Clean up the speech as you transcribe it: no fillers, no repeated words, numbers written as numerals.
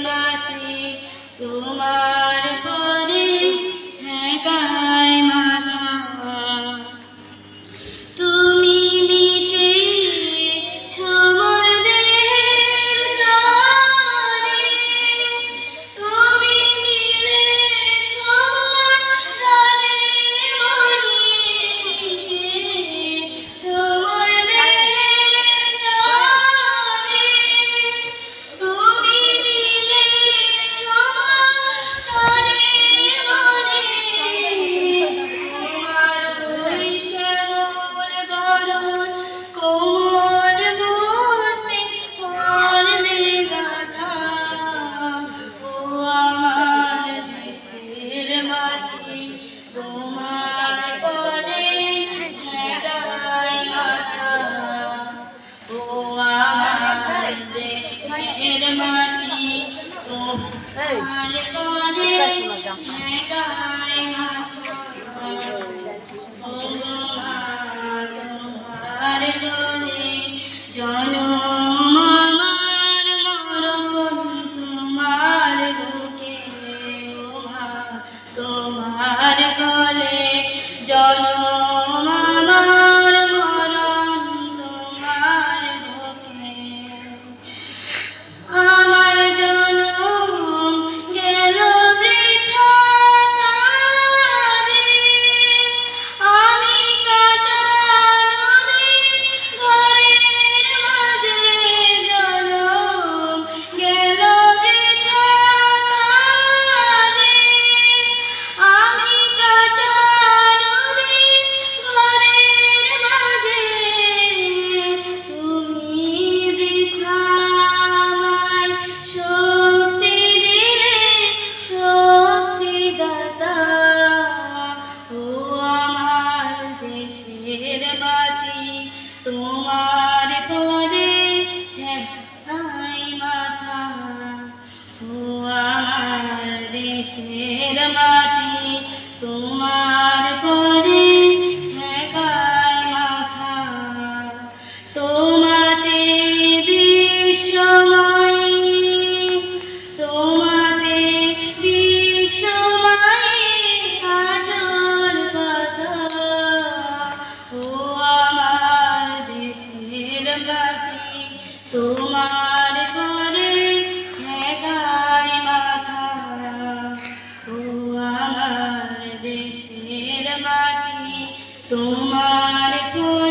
মাটি তোমার পরে ঠেকায় মাথা তুমি মিশেছ মোর দেহের সনে তুমি মিলেছ মোর প্রাণে মনে মিশেছ মোর দেহের সনে তুমি মিলেছ মোর প্রাণে মনে তোমার ওই শ্যামল বরণ কোমল মূর্তি কর্মে গাথা ও আমার দেশের মাটি তোমার পরে ঠেকায় মাথা ও আমার দেশের মাটি তোমার পরে ঠেকায় মাথা তোমার গলে জনম আমার মরণ তোমার বুকে ও মা তোমার গলে জনম আমার মরণ তোমার বুকে আমার জনম গেল বৃথা কাঁদে আমি কাটা নদী ঘরের মাঝে জনম গেল বৃথা কাঁদে আমি কাটা নদী ঘরের মাঝে তুমি বৃথা আমায় শক্তি দিলে শক্তিদাতা ও আমার দেশের মাটি তোমার পরে ঠেকায় মাথা ও আমার দেশের মাটি তোমার পরে ঠেকায় মাথা তোমাতে বিশ্বময়ী তোমাতে বিশ্বময়ী আঁচল পাতা ও আমার দেশের মাটি তোমার পরে ঠেকায় মাথা ও আমার দেশের মাটি তোমার পরে